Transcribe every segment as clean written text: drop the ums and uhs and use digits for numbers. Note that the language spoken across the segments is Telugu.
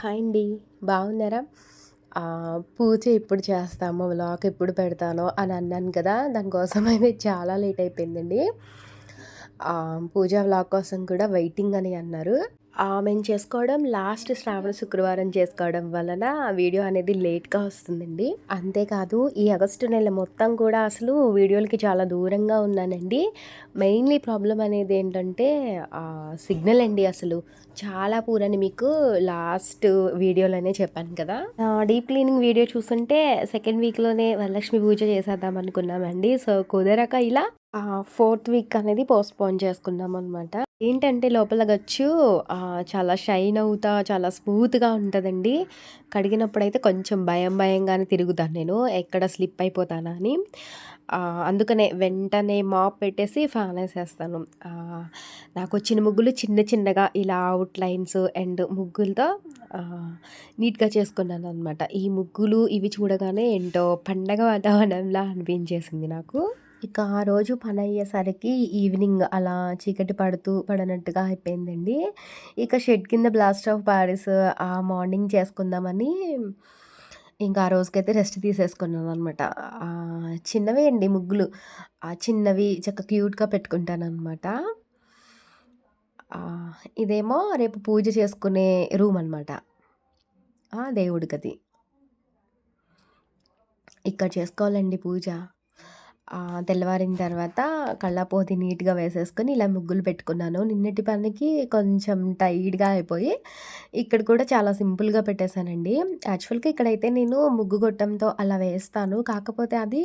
హాయ్ అండి. బాగున్నారా? పూజ ఎప్పుడు చేస్తామో, వ్లాగ్ ఎప్పుడు పెడతానో అని అన్నాను కదా! దానికోసం అయితే చాలా లేట్ అయిపోయిందండి. పూజ వ్లాగ్ కోసం కూడా వెయిటింగ్ అని అన్నారు. మేము చేసుకోవడం లాస్ట్ శ్రావణ శుక్రవారం చేసుకోవడం వలన వీడియో అనేది లేట్‌గా వస్తుందండి. అంతేకాదు ఈ ఆగస్టు నెల మొత్తం కూడా అసలు వీడియోలకి చాలా దూరంగా ఉన్నానండి. మెయిన్‌లీ ప్రాబ్లమ్ అనేది ఏంటంటే సిగ్నల్ అండి అసలు. చాలా పూర్ అని మీకు లాస్ట్ వీడియోలోనే చెప్పాను కదా! డీప్ క్లీనింగ్ వీడియో చూసుంటే సెకండ్ వీక్‌లోనే వరలక్ష్మి పూజ చేసేద్దాం అనుకున్నామండి. సో, కుదరక ఇలా ఫోర్త్ వీక్ అనేది పోస్ట్‌పోన్ చేసుకున్నామనమాట. ఏంటంటే లోపల గచ్చు చాలా షైన్ అవుతా చాలా స్మూత్‌గా ఉంటదండి. కడిగినప్పుడైతే కొంచెం భయంగానే తిరుగుతాను నేను. ఎక్కడ స్లిప్ అయిపోతానా అని. అందుకనే వెంటనే మాప్ పెట్టేసి ఫ్యానేసేస్తాను. నాకొచ్చిన ముగ్గులు చిన్నగా ఇలా ఔట్‌లైన్స్ అండ్ ముగ్గులతో నీట్‌గా చేసుకున్నాననమాట. ఈ ముగ్గులు ఇవి చూడగానే ఏంటో పండగ వాతావరణంలా అనిపించేసింది నాకు. ఇక ఆ రోజు పనయ్యేసరికి ఈవినింగ్ అలా చీకటి పడనట్టుగా అయిపోయిందండి. ఇక షెడ్ కింద బ్లాస్ట్ ఆఫ్ పారిస్ మార్నింగ్ చేసుకుందామని ఇంకా ఆ రోజుకైతే రెస్ట్ తీసేసుకున్నాననమాట. చిన్నవే అండి ముగ్గులు. చిన్నవి క్యూట్‌గా పెట్టుకుంటాననమాట. ఇదేమో రేపు పూజ చేసుకునే రూమ్ అనమాట. దేవుడి గది. ఇక్కడ చేసుకోవాలండి పూజ. తెల్లవారిన తర్వాత కల్లాపోతి నీట్‌గా వేసేసుకొని ఇలా ముగ్గులు పెట్టుకున్నాను. నిన్నటి పనికి కొంచెం టైర్డ్‌గా అయిపోయి, ఇక్కడ కూడా చాలా సింపుల్‌గా పెట్టేశానండి. యాక్చువల్‌గా ఇక్కడైతే నేను ముగ్గు గొట్టంతో అలా వేస్తాను. కాకపోతే అది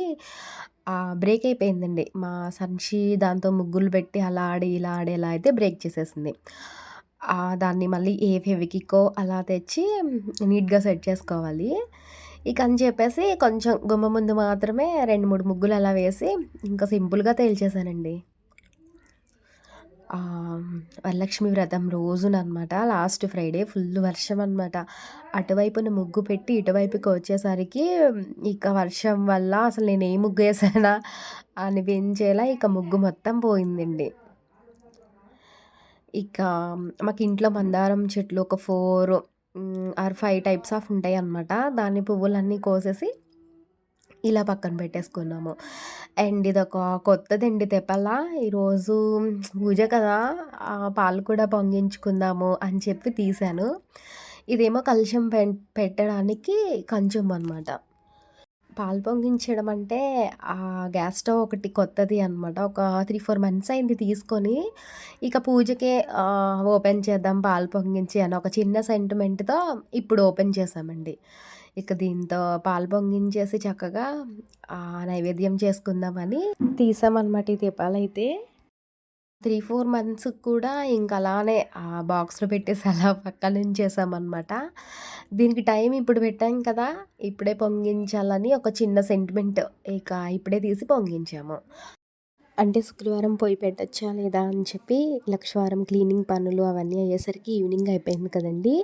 బ్రేక్ అయిపోయిందండి. మా సంచి దాంతో ముగ్గులు పెట్టి అలా ఆడి, ఇలా ఆడి ఎలా అయితే బ్రేక్ చేసేసింది. దాన్ని మళ్ళీ ఏ ఫెవికికో అలా తెచ్చి నీట్‌గా సెట్ చేసుకోవాలి. ఇక అని చెప్పేసి కొంచెం గుమ్మ ముందు మాత్రమే 2, 3 ముగ్గులు అలా వేసి ఇంకా సింపుల్‌గా తేల్చేశానండి. వరలక్ష్మి వ్రతం రోజుననమాట లాస్ట్ ఫ్రైడే ఫుల్ వర్షం అనమాట. అటువైపున ముగ్గు పెట్టి ఇటువైపుకి వచ్చేసరికి ఇక వర్షం వల్ల అసలు నేను ఏ ముగ్గేసానా అనిపించేలా ఇక ముగ్గు మొత్తం పోయిందండి. ఇక మాకింట్లో మందారం చెట్లు ఒక 4 ఆర్ 5 టైప్స్ ఆఫ్ ఉంటాయన్నమాట. దాన్ని పువ్వులన్నీ కోసేసి ఇలా పక్కన పెట్టేసుకున్నాము. అండ్ ఇదొక కొత్తదండి తెపల. ఈరోజు పూజ కదా! పాలు కూడా పొంగించుకుందాము అని చెప్పి తీశాను. ఇదేమో కలశం పెట్టడానికి కంచుం అనమాట. పాలు పొంగించడం అంటే గ్యాస్ స్టవ్ ఒకటి కొత్తది అనమాట. ఒక 3, 4 మంత్స్ అయింది తీసుకొని. ఇక పూజకే ఓపెన్ చేద్దాం పాలు పొంగించి అని ఒక చిన్న సెంటిమెంట్‌తో ఇప్పుడు ఓపెన్ చేశామండి. ఇక దీంతో పాలు పొంగించేసి చక్కగా నైవేద్యం చేసుకుందామని తీసామనమాట ఈ దీపాలైతే. 3, 4 మంత్స్ కూడా ఇంక అలానే బాక్స్‌లో పెట్టేసి అలా పక్కనుంచేసామనమాట. దీనికి టైం ఇప్పుడు పెట్టాం కదా! ఇప్పుడే పొంగించాలని ఒక చిన్న సెంటిమెంట్. ఇక ఇప్పుడే తీసి పొంగించాము. అంటే శుక్రవారం పొయ్యి పెట్టచ్చా లేదా అని చెప్పి లక్షవారం క్లీనింగ్ పనులు అవన్నీ అయ్యేసరికి ఈవినింగ్ అయిపోయింది కదండీ!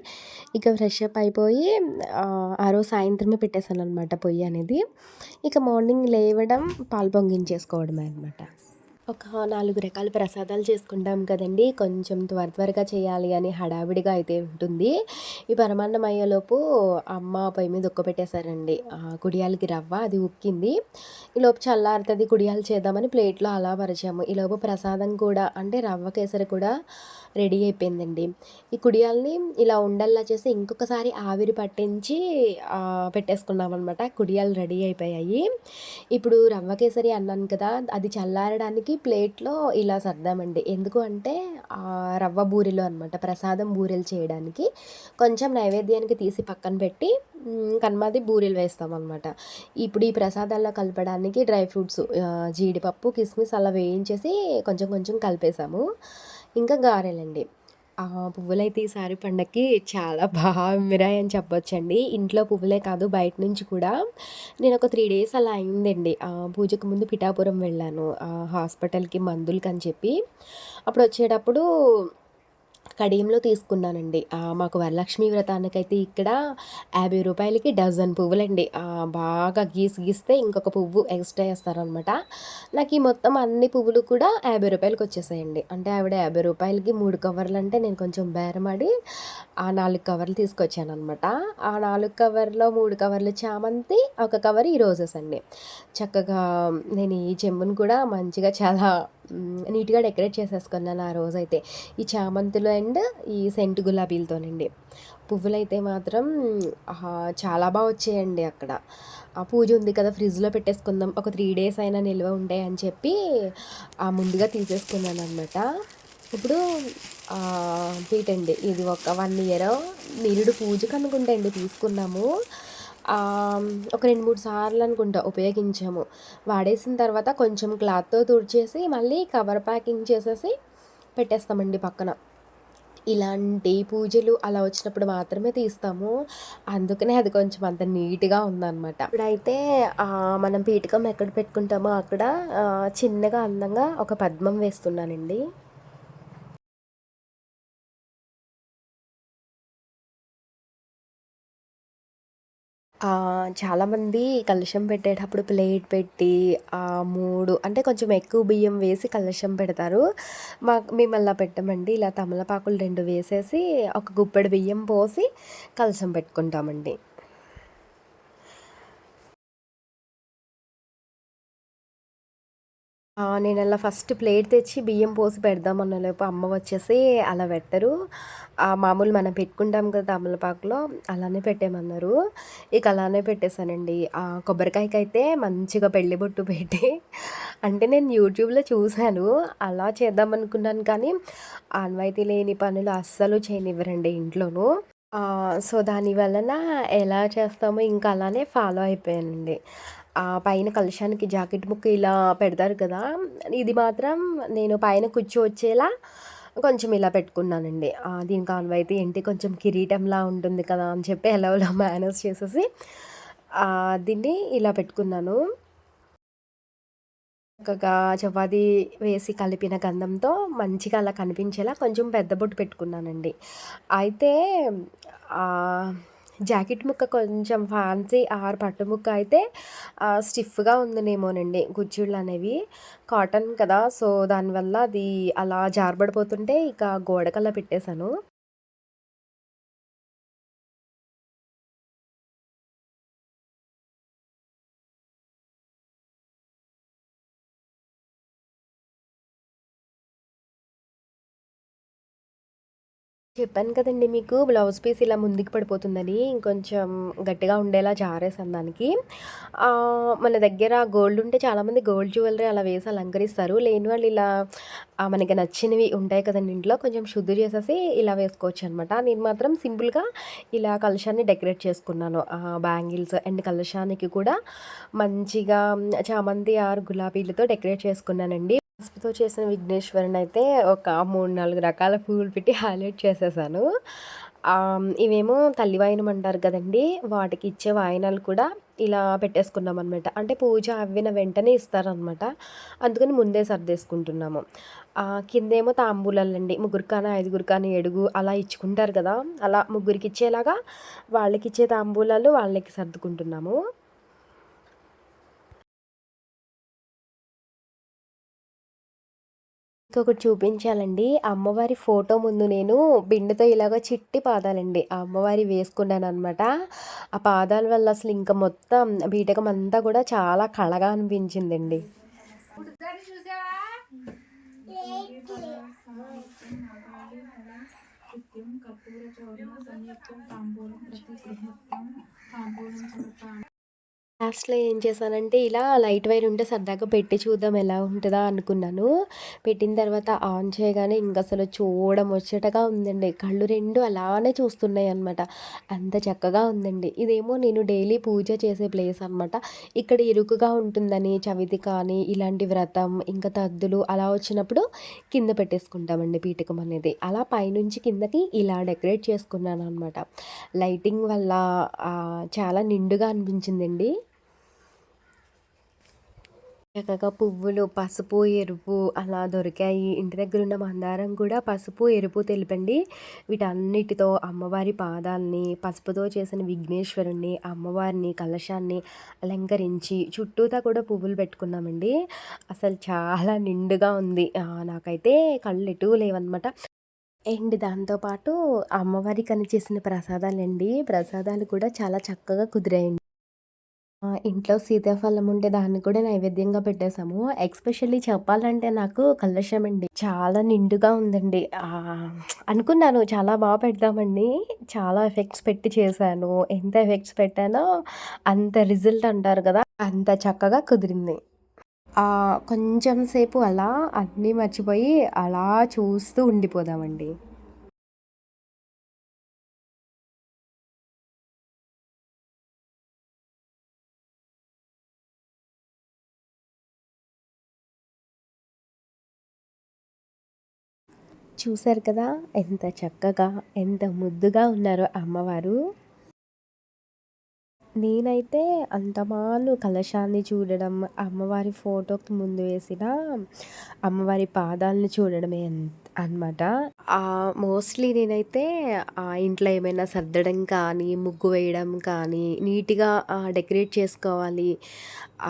ఇక ఫ్రెష్ అప్ అయిపోయి ఆ రోజు సాయంత్రమే పెట్టేసాననమాట పొయ్యి అనేది. ఇక మార్నింగ్ లేవడం పాలు పొంగించేసుకోవడమే అనమాట. ఒక 4 రకాల ప్రసాదాలు చేసుకుంటాం కదండీ! కొంచెం త్వరగా చేయాలి అని హడావిడిగా అయితే ఉంటుంది. ఈ పరమాన్నం అయ్యేలోపు అమ్మ పొయ్యి మీద ఉక్కపెట్టేశారండి. కుడియాలకి రవ్వ అది ఉక్కింది. ఈలోపు చల్లారుతది కుడియాలు చేద్దామని ప్లేట్‌లో అలా పరిచాము. ఈలోపు ప్రసాదం కూడా అంటే రవ్వ కేసరి కూడా రెడీ అయిపోయిందండి. ఈ కుడియాల్ని ఇలా ఉండల్లా చేసి ఇంకొకసారి ఆవిరి పట్టించి పెట్టేసుకున్నామనమాట. కుడియాలు రెడీ అయిపోయాయి. ఇప్పుడు రవ్వ కేసరి అన్నాను కదా! అది చల్లారడానికి ప్లేట్‌లో ఇలా సర్దామండి. ఎందుకు అంటే రవ్వ బూరెలు అనమాట. ప్రసాదం బూరెలు చేయడానికి. కొంచెం నైవేద్యానికి తీసి పక్కన పెట్టి కన్మాది బూరెలు వేస్తామనమాట. ఇప్పుడు ఈ ప్రసాదాల్లో కలపడానికి డ్రై ఫ్రూట్స్ జీడిపప్పు, కిస్మిస్ అలా వేయించేసి కొంచెం కలిపేసాము. ఇంకా గారెలండి. పువ్వులైతే ఈసారి పండక్కి చాలా అమ్మిరాయని చెప్పొచ్చండి. ఇంట్లో పువ్వులే కాదు బయట నుంచి కూడా నేనొక 3 డేస్ అలా అయిందండి. పూజకు ముందు పిఠాపురం వెళ్ళాను. హాస్పిటల్‌కి మందులకని చెప్పి. అప్పుడొచ్చేటప్పుడు కడియంలో తీసుకున్నానండి. మాకు వరలక్ష్మి వ్రతానికైతే ఇక్కడ రూ. 50కి డజన్ పువ్వులండి. బాగా గీస్తే ఇంకొక పువ్వు ఎక్స్‌ట్రా ఏస్తారనమాట. నాకీ మొత్తం అన్ని పువ్వులు కూడా రూ. 50కొచ్చేసాయండి. అంటే ఆవిడ రూ. 50కి 3 కవర్లంటే నేను కొంచెం బేరమాడి ఆ 4 కవర్లు తీసుకొచ్చాననమాట. ఆ 4 కవర్‌లో 3 కవర్లు చామంతి, ఒక కవర్ ఈ రోజెస్ అండి. చక్కగా నేను ఈ చెంబుని కూడా మంచిగా చాలా నీట్‌గా డెకరేట్ చేసేసుకున్నాను ఆ రోజైతే. ఈ చామంతులు అండ్ ఈ సెంటు గులాబీలతోనండి. పువ్వులైతే మాత్రం చాలా వచ్చాయండి అక్కడ. ఆ పూజ ఉంది కదా! ఫ్రిడ్జ్‌లో పెట్టేసుకుందాం. ఒక 3 డేస్ అయినా నిల్వ ఉంటాయని చెప్పి ముందుగా తీసేసుకున్నాననమాట. ఇప్పుడు పీటండి. ఇది ఒక 1 ఇయరో నిరుడు పూజకనుకుంటా అండి తీసుకున్నాము. ఒక 2, 3 సార్లు అనుకుంటా ఉపయోగించాము. వాడేసిన తర్వాత కొంచెం క్లాత్‌తో తుడిచేసి మళ్ళీ కవర్ ప్యాకింగ్ చేసేసి పెట్టేస్తామండి పక్కన. ఇలాంటి పూజలు అలా వచ్చినప్పుడు మాత్రమే తీస్తాము. అందుకనే అది కొంచెం అంత నీట్‌గా ఉందనమాట. ఇప్పుడైతే మనం పీఠకం ఎక్కడ పెట్టుకుంటామో అక్కడ చిన్నగా అందంగా ఒక పద్మం వేస్తున్నానండి. చాలామంది కలశం పెట్టేటప్పుడు ప్లేట్ పెట్టి 3 అంటే కొంచెం ఎక్కువ బియ్యం వేసి కలశం పెడతారు. మేము అలా పెట్టమండి. ఇలా తమలపాకులు 2 వేసేసి ఒక గుప్పెడు బియ్యం పోసి కలశం పెట్టుకుంటామండి. నేనలా ఫస్ట్ ప్లేట్ తెచ్చి బియ్యం పోసి పెడదామన్నలోపు అమ్మ వచ్చేసి అలా పెట్టరు. మామూలు మనం పెట్టుకుంటాం కదా తమలపాకులో అలానే పెట్టేయమన్నారు. ఇక అలానే పెట్టేసానండి. కొబ్బరికాయకైతే మంచిగా పెళ్లి బొట్టు పెట్టి అంటే నేను యూట్యూబ్‌లో చూసాను. అలా చేద్దామనుకున్నాను కానీ ఆనవాయితీ లేని పనులు అస్సలు చేయనివ్వరండి ఇంట్లోనూ. సో, దాని వలన ఎలా చేస్తామో ఇంకా అలానే ఫాలో అయిపోయానండి. పైన కలశానికి జాకెట్ ముక్క ఇలా పెడతారు కదా! ఇది మాత్రం నేను పైన కూర్చోవచ్చేలా కొంచెం ఇలా పెట్టుకున్నానండి. దీనికి ఆనవాయితీ ఏంటి కొంచెం కిరీటంలా ఉంటుంది కదా! అని చెప్పి ఎలాగోలా మేనేజ్ చేసేసి దీన్ని ఇలా పెట్టుకున్నాను. చక్కగా చపాతీ వేసి కలిపిన గంధంతో మంచిగా అలా కనిపించేలా కొంచెం పెద్ద బొట్టు పెట్టుకున్నానండి. అయితే ఆహ్, జాకెట్ ముక్క కొంచెం ఫ్యాన్సీ పట్టు ముక్క అయితే స్టిఫ్‌గా ఉందనేమోనండి కుచ్చిళ్ళనేవి. కాటన్ కదా! సో, దానివల్ల అది అలా జారబడిపోతుంటే ఇక గోడకలా పెట్టేశాను. చెప్పాను కదండీ మీకు బ్లౌజ్ పీస్ ఇలా ముందుకు పడిపోతుందని. ఇంకొంచెం గట్టిగా ఉండేలా జారేసాను దానికి. మన దగ్గర గోల్డ్ ఉంటే చాలామంది గోల్డ్ జ్యువెలరీ అలా వేసి అలంకరిస్తారు. లేని వాళ్ళు ఇలా మనకి నచ్చినవి ఉంటాయి కదండీ ఇంట్లో కొంచెం శుద్ధి చేసేసి ఇలా వేసుకోవచ్చనమాట. నేను మాత్రం సింపుల్‌గా ఇలా కలశాన్ని డెకరేట్ చేసుకున్నాను. బ్యాంగిల్స్ అండ్ కలశానికి కూడా మంచిగా చామంతి గులాబీలతో డెకరేట్ చేసుకున్నానండి. పసుపుతో చేసిన విఘ్నేశ్వరునయితే ఒక 3, 4 రకాల పువ్వులు పెట్టి హైలైట్ చేసేసాను. ఇవేమో తల్లి వాయనం అంటారు కదండీ! వాటికి ఇచ్చే వాయనాలు కూడా ఇలా పెట్టేసుకున్నామనమాట. అంటే పూజ అవ్విన వెంటనే ఇస్తారనమాట. అందుకని ముందే సర్దేసుకుంటున్నాము. కిందేమో తాంబూలాలండి. ముగ్గురికి కానీ, ఐదుగురికి కానీ, ఏడుగు అలా ఇచ్చుకుంటారు కదా! అలా ముగ్గురికిచ్చేలాగా వాళ్ళకిచ్చే తాంబూలాలు వాళ్ళకి సర్దుకుంటున్నాము. ఇంకొకటి చూపించాలండి. అమ్మవారి ఫోటో ముందు నేను బిందెతో ఇలాగ చిట్టి పాదాలండి. ఆ అమ్మవారియి వేసుకున్నాననమాట. ఆ పాదాల వల్ల అసలు ఇంక మొత్తం బీటకం అంతా కూడా చాలా కళగా అనిపించిందండి. లాస్ట్‌లో ఏం చేశానంటే, ఇలా లైట్ వైర్ ఉంటే సరదాగా పెట్టి చూద్దాం ఎలా ఉంటదా అనుకున్నాను. పెట్టిన తర్వాత ఆన్ చేయగానే ఇంకసలు చూడముచ్చటగా ఉందండి. కళ్ళు 2 అలానే చూస్తున్నాయనమాట. అంత చక్కగా ఉందండి. ఇదేమో నేను డైలీ పూజ చేసే ప్లేస్ అనమాట. ఇక్కడ ఇరుకుగా ఉంటుందని చవితి కానీ, ఇలాంటి వ్రతం, ఇంకా తద్దులు అలా వచ్చినప్పుడు కింద పెట్టేసుకుంటామండి పీఠకం అనేది. అలా పైనుంచి కిందకి ఇలా డెకరేట్ చేసుకున్నాననమాట. లైటింగ్ వల్ల చాలా నిండుగా అనిపించిందండి. చక్కగా పువ్వులు పసుపు, ఎరుపు అలా దొరికాయి. ఇంటి దగ్గరున్న మందారం కూడా పసుపు, ఎరుపు, తెలుపండి. వీటన్నిటితో అమ్మవారి పాదాల్ని, పసుపుతో చేసిన విఘ్నేశ్వరుడిని, అమ్మవారిని, కలశాన్ని అలంకరించి చుట్టూతా కూడా పువ్వులు పెట్టుకున్నామండి. అసలు చాలా నిండుగా ఉంది. నాకైతే కళ్ళెటూ లేవనమాట. అండ్ దాంతో పాటు అమ్మవారికని చేసిన ప్రసాదాలండి. ప్రసాదాలు కూడా చాలా చక్కగా కుదిరాయండి. ఇంట్లో సీతాఫలం ఉంటే దాన్ని కూడా నైవేద్యంగా పెట్టేసాము. ఎస్పెషల్లీ చెప్పాలంటే నాకు కలశమండి. చాలా నిండుగా ఉందండి. అనుకున్నాను చాలా పెడదామని. చాలా ఎఫెక్ట్స్ పెట్టి చేశాను. ఎంత ఎఫెక్ట్స్ పెట్టానో అంత రిజల్ట్ అంటారు కదా! అంత చక్కగా కుదిరింది. కొంచెం సేపు అలా అన్నీ మర్చిపోయి అలా చూస్తూ ఉండిపోదామండి. చూసారు కదా! ఎంత చక్కగా, ఎంత ముద్దుగా ఉన్నారో అమ్మవారు. నేనైతే అంతమాను కలశాన్ని చూడడం, అమ్మవారి ఫోటోకి ముందు వేసిన అమ్మవారి పాదాలను చూడడమే అనమాట. మోస్ట్‌లీ నేనైతే ఇంట్లో ఏమైనా సర్దడం కానీ, ముగ్గు వేయడం కానీ, నీట్‌గా డెకరేట్ చేసుకోవాలి.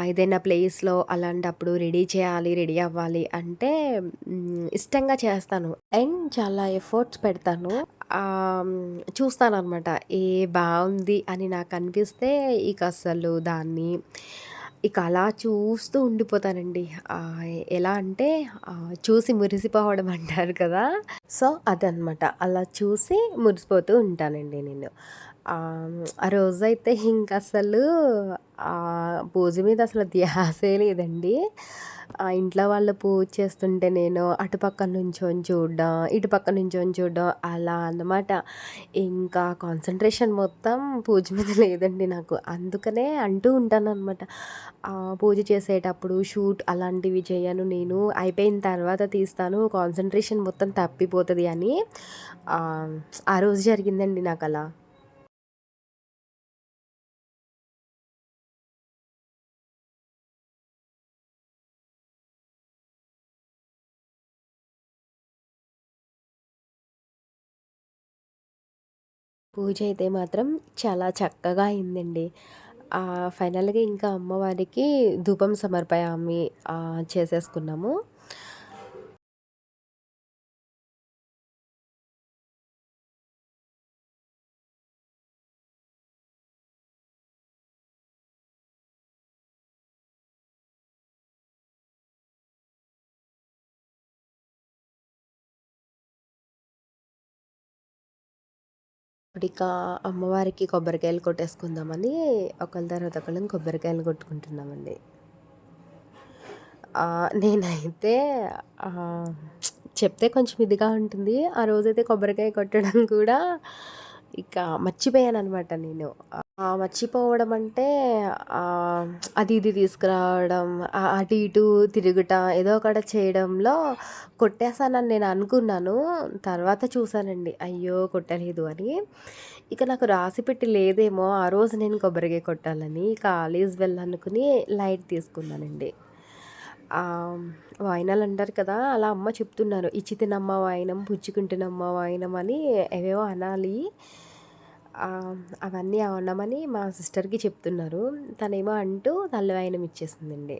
ఏదైనా ప్లేస్‌లో అలాంటప్పుడు రెడీ చేయాలి, రెడీ అవ్వాలి అంటే ఇష్టంగా చేస్తాను. అండ్ చాలా ఎఫర్ట్స్ పెడతాను. చూస్తాననమాట. బావుంది అని నాకనిపిస్తే ఇక అసలు దాన్ని ఇక అలా చూస్తూ ఉండిపోతానండి. ఎలా అంటే చూసి మురిసిపోవడం అంటారు కదా! సో, అదనమాట. అలా చూసి మురిసిపోతూ ఉంటానండి నేను. ఆ రోజైతే ఇంకసలు పూజ మీద అసలు ధ్యాసే లేదండి. ఇంట్లో వాళ్ళు పూజ చేస్తుంటే నేను అటుపక్క నుంచొని చూడడం, ఇటుపక్క నుంచొని చూడడం అలా అన్నమాట. ఇంకా కాన్సంట్రేషన్ మొత్తం పూజ మీద లేదండి నాకు. అందుకనే అంటూ ఉంటాననమాట. పూజ చేసేటప్పుడు షూట్ అలాంటివి చేయను నేను. అయిపోయిన తర్వాత తీస్తాను. కాన్సంట్రేషన్ మొత్తం తప్పిపోతది అని. ఆ రోజు జరిగిందండి నాకలా. పూజ అయితే మాత్రం చాలా చక్కగా అయిందండి. ఫైనల్‌గా ఇంకా అమ్మవారికి ధూపం సమర్పయామి చేసేసుకున్నాము. ఇప్పుడిక అమ్మవారికి కొబ్బరికాయలు కొట్టేసుకుందామని ఒకళ్ళ తర్వాత ఒకళ్ళం కొబ్బరికాయలు కొట్టుకుంటున్నామండి. నేనైతే ఆహ్, చెప్తే కొంచెం ఇదిగా ఉంటుంది. ఆ రోజైతే కొబ్బరికాయ కొట్టడం కూడా ఇక మర్చిపోయాననమాట నేను. మర్చిపోవడం అంటే అది ఇది తీసుకురావడం, అటు ఇటు తిరుగుట, ఏదో ఒకటి చేయడంలో కొట్టేసానని నేను అనుకున్నాను. తర్వాత చూసానండి, అయ్యో! కొట్టలేదు అని. ఇక నాకు రాసిపెట్టి లేదేమో ఆ రోజు నేను కొబ్బరికాయ కొట్టాలని, కాలేజ్ వెళ్ళనుకుని లైట్ తీసుకున్నానండి. వాయినాలంటారు కదా! అలా అమ్మ చెప్తున్నారు. "ఇచ్చితినమ్మ వాయినం, పుచ్చుకుంటినమ్మ వాయినం" అని ఏవేవో అనాలి. అవన్నీ అనమని మా సిస్టర్‌కి చెప్తున్నారు. తనేమో అంటూ తల్లి వాయినం ఇచ్చేసిందండి.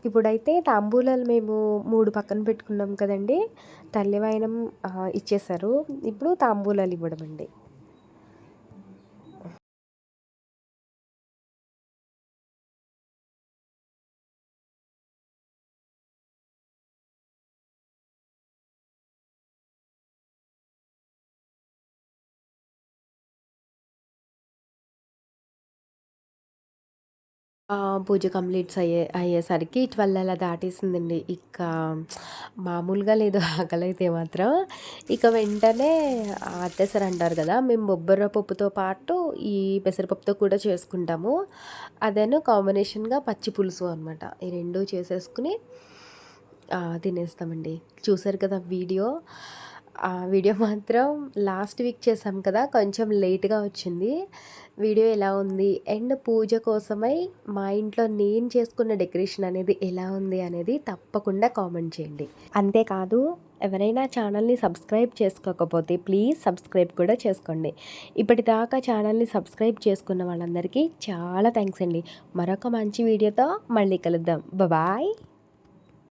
ఇప్పుడైతే తాంబూలాలు మేము 3 పక్కన పెట్టుకున్నాం కదండీ! తల్లి వాయనం ఇచ్చేశారు. ఇప్పుడు తాంబూలాలు ఇవ్వడమండి. పూజ కంప్లీట్స్ అయ్యేసరికి 12 అలా దాటేసిందండి. ఇక మామూలుగా లేదు ఆకలైతే మాత్రం. ఇక వెంటనే అత్తేసరి అంటారు కదా! మేము బొబ్బర పప్పుతో పాటు ఈ పెసరపప్పుతో కూడా చేసుకుంటాము. అదేను కాంబినేషన్‌గా పచ్చి పులుసు అనమాట. ఈ 2 చేసేసుకొని తినేస్తామండి. చూసారు కదా వీడియో. ఆ వీడియో మాత్రం లాస్ట్ వీక్ చేసాం కదా! కొంచెం లేట్‌గా వచ్చింది. వీడియో ఎలా ఉంది అండ్ పూజ కోసమై మా ఇంట్లో నేను చేసుకున్న డెకరేషన్ అనేది ఎలా ఉంది అనేది తప్పకుండా కామెంట్ చేయండి. అంతేకాదు ఎవరైనా ఛానల్ని సబ్స్క్రైబ్ చేసుకోకపోతే ప్లీజ్ సబ్స్క్రైబ్ కూడా చేసుకోండి. ఇప్పటిదాకా ఛానల్ని సబ్స్క్రైబ్ చేసుకున్న వాళ్ళందరికీ చాలా థ్యాంక్స్ అండి. మరొక మంచి వీడియోతో మళ్ళీ కలుద్దాం. బాయ్.